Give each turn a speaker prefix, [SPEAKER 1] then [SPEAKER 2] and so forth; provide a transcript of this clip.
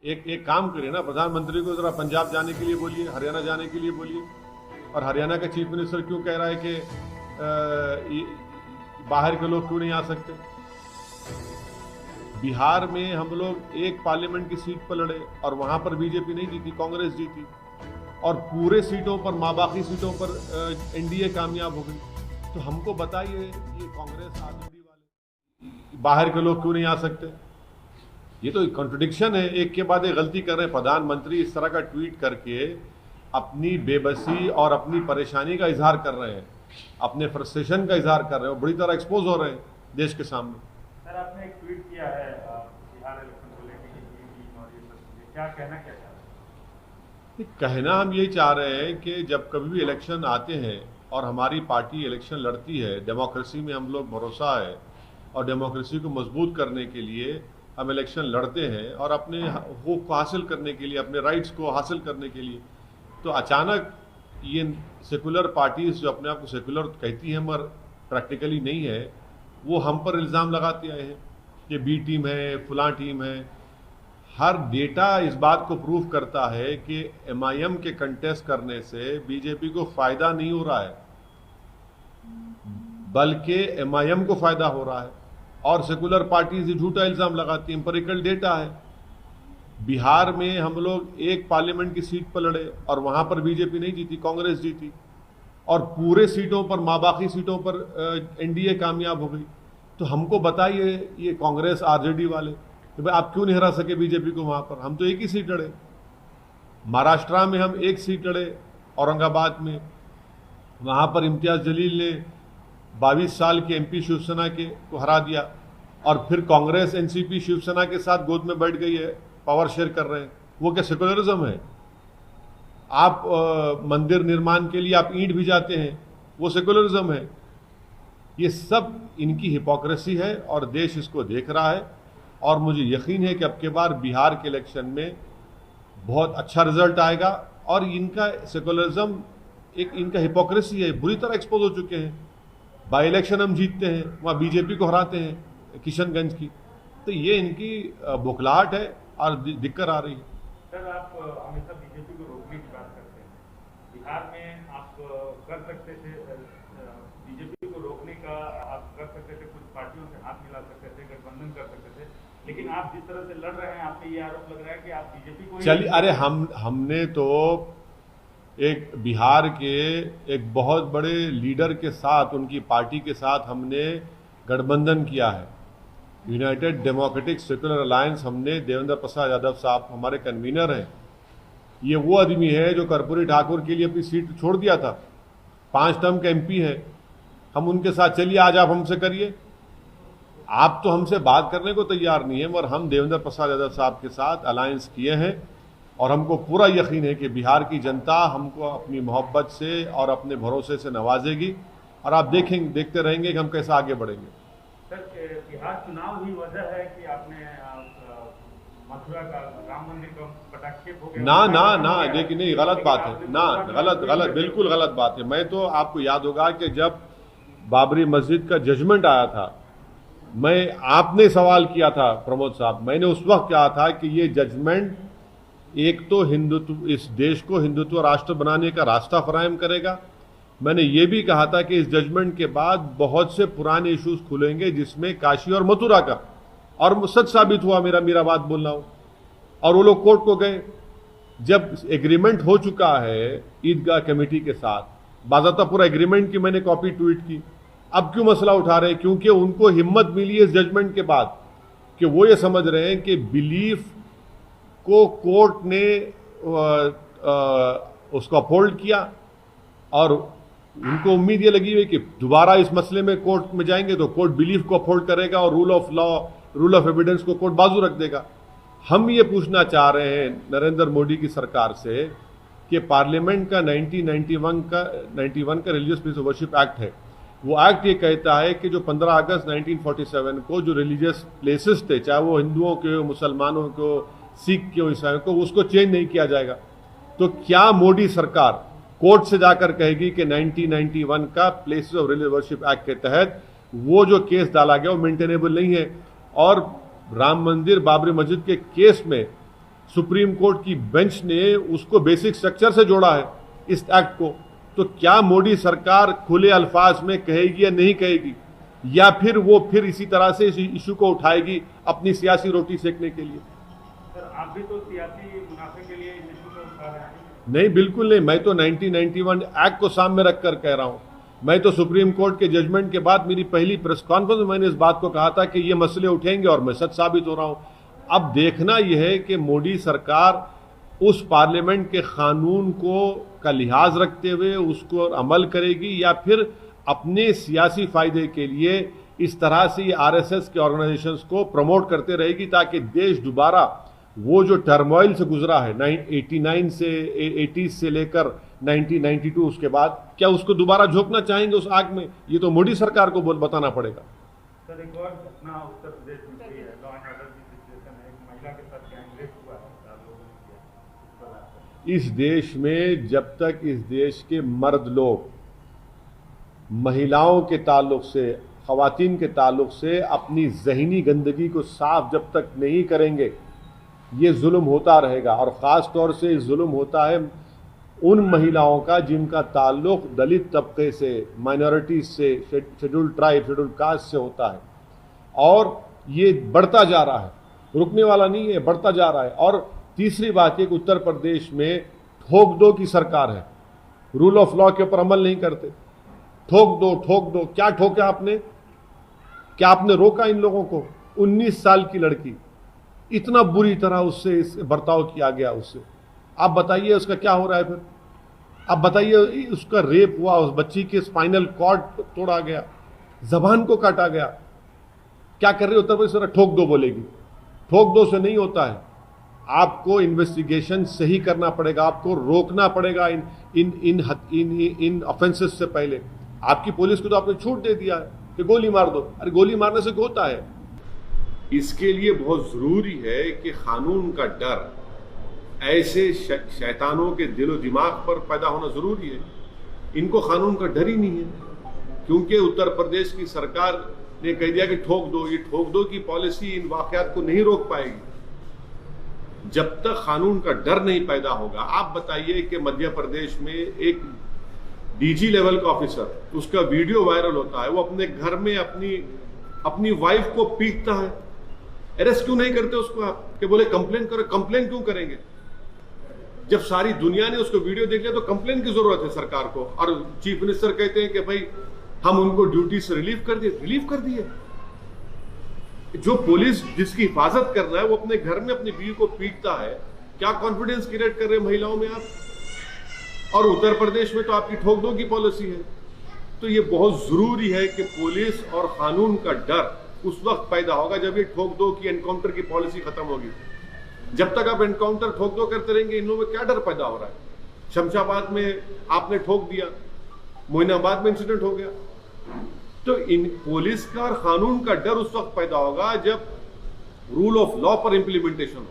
[SPEAKER 1] एक एक काम करिए ना, प्रधानमंत्री को जरा पंजाब जाने के लिए बोलिए, हरियाणा जाने के लिए बोलिए। और हरियाणा का चीफ मिनिस्टर क्यों कह रहा है कि बाहर के लोग क्यों नहीं आ सकते। बिहार में हम लोग एक पार्लियामेंट की सीट पर लड़े और वहां पर बीजेपी नहीं जीती, कांग्रेस जीती। और पूरे सीटों पर, माँ बाकी सीटों पर एनडीए कामयाब हो गई। तो हमको बताइए, ये कांग्रेस आरजेडी वाले बाहर के लोग क्यों नहीं आ सकते। ये तो कॉन्ट्रडिक्शन है, एक के बाद एक गलती कर रहे हैं। प्रधानमंत्री इस तरह का ट्वीट करके अपनी बेबसी और अपनी परेशानी का इजहार कर रहे हैं, अपने फ्रस्ट्रेशन का इजहार कर रहे हैं, बुरी तरह एक्सपोज हो रहे हैं देश के सामने।
[SPEAKER 2] सर, आपने एक ट्वीट किया है बिहार इलेक्शन को लेकर और ये सब चीजें, क्या कहना क्या चाह रहे हैं?
[SPEAKER 1] कहना हम यही चाह रहे हैं कि जब कभी भी इलेक्शन आते हैं और हमारी पार्टी इलेक्शन लड़ती है, डेमोक्रेसी में हम लोग भरोसा है और डेमोक्रेसी को मजबूत करने के लिए हम इलेक्शन लड़ते हैं और अपने हकूक़ को हासिल करने के लिए, अपने राइट्स को हासिल करने के लिए। तो अचानक ये सेकुलर पार्टीज जो अपने आप को सेकुलर कहती हैं मगर प्रैक्टिकली नहीं है, वो हम पर इल्ज़ाम लगाते आए हैं कि बी टीम है, फलां टीम है। हर डेटा इस बात को प्रूव करता है कि एमआईएम के कंटेस्ट करने से बीजेपी को फ़ायदा नहीं हो रहा है, बल्कि एमआईएम को फ़ायदा हो रहा है। और सेकुलर पार्टीज झूठा इल्ज़ाम लगाती हैं, एम्पिरिकल डेटा है। बिहार में हम लोग एक पार्लियामेंट की सीट पर लड़े और वहां पर बीजेपी नहीं जीती, कांग्रेस जीती। और पूरे सीटों पर, माँ बाकी सीटों पर एनडीए कामयाब हो गई। तो हमको बताइए, ये कांग्रेस आरजेडी वाले, तो भाई आप क्यों नहीं हरा सके बीजेपी को वहां पर। हम तो एक ही सीट लड़े, महाराष्ट्र में हम एक सीट लड़े, औरंगाबाद में। वहां पर इम्तियाज जलील ने 22 साल के एमपी शिवसेना के को हरा दिया। और फिर कांग्रेस एनसीपी शिवसेना के साथ गोद में बैठ गई है, पावर शेयर कर रहे हैं। वो क्या सेकुलरिज्म है? आप मंदिर निर्माण के लिए आप ईंट भी जाते हैं, वो सेकुलरिज्म है? ये सब इनकी हिपोक्रेसी है और देश इसको देख रहा है। और मुझे यकीन है कि अब के बार बिहार के इलेक्शन में बहुत अच्छा रिजल्ट आएगा। और इनका सेकुलरिज्म, एक इनका हिपोक्रेसी है, बुरी तरह एक्सपोज हो चुके हैं। बाई इलेक्शन हम जीतते हैं, वहाँ बीजेपी को हराते हैं किशनगंज की। तो ये इनकी बौखलाहट है और दिक्कत आ रही है।
[SPEAKER 2] सर, आप हमेशा बीजेपी को रोकने की बात करते हैं। बिहार में आप कर सकते थे, बीजेपी को रोकने का आप कर सकते थे, कुछ पार्टियों से हाथ मिला सकते थे, गठबंधन कर सकते थे। लेकिन आप जिस तरह से लड़ रहे हैं, आप पे ये आरोप लग रहा है कि आप बीजेपी को
[SPEAKER 1] चलिए, अरे हमने तो एक बिहार के एक बहुत बड़े लीडर के साथ, उनकी पार्टी के साथ हमने गठबंधन किया है। यूनाइटेड डेमोक्रेटिक सेकुलर अलायंस, हमने देवेंद्र प्रसाद यादव साहब हमारे कन्वीनर हैं। ये वो आदमी है जो कर्पूरी ठाकुर के लिए अपनी सीट छोड़ दिया था, 5 टर्म के एमपी है। हम उनके साथ, चलिए आज आप हमसे करिए। आप तो हमसे बात करने को तैयार नहीं है, मगर हम देवेंद्र प्रसाद यादव साहब के साथ अलायंस किए हैं। और हमको पूरा यकीन है कि बिहार की जनता हमको अपनी मोहब्बत से और अपने भरोसे से नवाजेगी। और आप देखते रहेंगे कि हम कैसे आगे बढ़ेंगे।
[SPEAKER 2] सर, बिहार चुनाव ही वजह है कि आपने मथुरा का राम मंदिर का पटाक्षेप हो गया?
[SPEAKER 1] ना, लेकिन नहीं, गलत बात है ना, गलत, बिल्कुल गलत बात है। मैं तो, आपको याद होगा कि जब बाबरी मस्जिद का जजमेंट आया था, आपने सवाल किया था प्रमोद साहब, मैंने उस वक्त कहा था कि ये जजमेंट एक तो हिंदुत्व, इस देश को हिंदुत्व राष्ट्र बनाने का रास्ता फराहम करेगा। मैंने ये भी कहा था कि इस जजमेंट के बाद बहुत से पुराने इश्यूज खुलेंगे, जिसमें काशी और मथुरा का, और सच साबित हुआ मेरा बात बोल रहा हूं। और वो लोग कोर्ट को गए। जब एग्रीमेंट हो चुका है ईदगाह कमेटी के साथ, बाज़ाब्ता पूरा एग्रीमेंट की मैंने कॉपी ट्वीट की, अब क्यों मसला उठा रहे हैं? क्योंकि उनको हिम्मत मिली इस जजमेंट के बाद कि वो ये समझ रहे हैं कि बिलीफ को कोर्ट ने उसको अपहोल्ड किया। और उनको उम्मीद ये लगी हुई कि दोबारा इस मसले में कोर्ट में जाएंगे तो कोर्ट बिलीफ को अपहोल्ड करेगा और rule of law, rule of evidence को कोर्ट बाजू रख देगा। हम ये पूछना चाह रहे हैं नरेंद्र मोदी की सरकार से कि पार्लियामेंट का 1991 का religious place of worship act है। वो एक्ट ये कहता है कि जो 15 अगस्त 1947 को जो रिलीजियस प्लेसेस थे, चाहे वो हिंदुओं के हो, मुसलमानों को, सिख के हो, ईसाइयों को, उसको चेंज नहीं किया जाएगा। तो क्या मोदी सरकार कोर्ट से जाकर कहेगी कि 1991 का places of religious worship act के तहत वो जो केस डाला गया वो मेंटेनेबल नहीं है? और राम मंदिर, बाबरी मस्जिद के केस में सुप्रीम कोर्ट की बेंच ने उसको बेसिक स्ट्रक्चर से जोड़ा है इस एक्ट को, तो क्या मोदी सरकार खुले अल्फाज में कहेगी या नहीं कहेगी, या फिर वो फिर इसी तरह से इस इशू को उठाएगी अपनी सियासी रोटी सेकने के लिए?
[SPEAKER 2] सर आप भी तो सियासी मुनाफे के लिए इस इशू को उठा रहे हैं।
[SPEAKER 1] नहीं, बिल्कुल नहीं। मैं तो 1991 एक्ट को सामने रखकर कह रहा हूं। मैं तो सुप्रीम कोर्ट के जजमेंट के बाद मेरी पहली प्रेस कॉन्फ्रेंस में मैंने इस बात को कहा था कि ये मसले उठेंगे, और मैं सच साबित हो रहा हूं। अब देखना यह है कि मोदी सरकार उस पार्लियामेंट के कानून को का लिहाज रखते हुए उसको अमल करेगी, या फिर अपने सियासी फायदे के लिए इस तरह से आरएसएस के ऑर्गेनाइजेशंस को प्रमोट करते रहेगी, ताकि देश दोबारा वो जो टर्मोइल से गुजरा है 89 से 80 से लेकर 1992 उसके बाद, क्या उसको दोबारा झोंकना चाहेंगे उस आग में? ये तो मोदी सरकार को बताना पड़ेगा।
[SPEAKER 2] सर एक और घटना उत्तर प्रदेश में हुई है, लॉ एंड ऑर्डर की सिचुएशन है, एक महिला के साथ गैंगरेप हुआ है, 4 लोगों ने किया।
[SPEAKER 1] इस देश में जब तक इस देश के मर्द लोग महिलाओं के ताल्लुक से, खवातीन के ताल्लुक से अपनी ज़हनी गंदगी को साफ जब तक नहीं करेंगे, ये जुल्म होता रहेगा। और ख़ास तौर से जुल्म होता है उन महिलाओं का जिनका ताल्लुक दलित तबके से, माइनॉरिटीज से, शेड्यूल्ड ट्राइब, शेड्यूल्ड कास्ट से होता है, और ये बढ़ता जा रहा है, रुकने वाला नहीं है, बढ़ता जा रहा है। और तीसरी बात है कि उत्तर प्रदेश में ठोक दो की सरकार है, रूल ऑफ लॉ के ऊपर अमल नहीं करते। ठोक दो, ठोक दो, क्या ठोका आपने? क्या आपने रोका इन लोगों को? 19 साल की लड़की, इतना बुरी तरह उससे बर्ताव किया गया उससे। आप बताइए उसका क्या हो रहा है फिर? आप बताइए, उसका रेप हुआ, उस बच्ची के स्पाइनल कॉर्ड तोड़ा गया, जबान को काटा गया। क्या कर रही उत्तर प्रदेश? ठोक दो बोलेगी। ठोक दो से नहीं होता है, आपको इन्वेस्टिगेशन सही करना पड़ेगा, आपको रोकना पड़ेगा इन ऑफेंसेस से पहले। आपकी पुलिस को तो आपने छूट दे दिया है कि गोली मार दो। अरे गोली मारने से क्या होता है? इसके लिए बहुत जरूरी है कि कानून का डर ऐसे शैतानों के दिलो दिमाग पर पैदा होना जरूरी है। इनको कानून का डर ही नहीं है, क्योंकि उत्तर प्रदेश की सरकार ने कह दिया कि ठोक दो। ये ठोक दो की पॉलिसी इन वाकयात को नहीं रोक पाएगी जब तक कानून का डर नहीं पैदा होगा। आप बताइए कि मध्य प्रदेश में एक डीजी लेवल का ऑफिसर, उसका वीडियो वायरल होता है, वो अपने घर में अपनी वाइफ को पीटता है। अरेस्ट क्यों नहीं करते उसको आप? कि बोले कंप्लेन करो। कंप्लेन क्यों करेंगे? जब सारी दुनिया ने उसको वीडियो देख लिया तो कंप्लेन की जरूरत है सरकार को। और चीफ मिनिस्टर कहते हैं कि भाई हम उनको ड्यूटी से रिलीव कर दिए। रिलीव कर दिए? जो पुलिस जिसकी हिफाजत करना है वो अपने घर में अपनी बीवी को पीटता है। क्या कॉन्फिडेंस क्रिएट कर रहे हैं महिलाओं में आप? और उत्तर प्रदेश में तो आपकी ठोक दो की पॉलिसी है। तो ये बहुत जरूरी है कि पुलिस और कानून का डर उस वक्त पैदा होगा जब ये ठोक दो की, एनकाउंटर की पॉलिसी खत्म होगी। जब तक आप एनकाउंटर ठोक दो करते रहेंगे, इन लोगों में क्या डर पैदा हो रहा है? शमशाबाद में आपने ठोक दिया, मोइनाबाद में इंसिडेंट हो गया। तो इन पुलिस का और कानून का डर उस वक्त पैदा होगा जब रूल ऑफ लॉ पर इंप्लीमेंटेशन हो।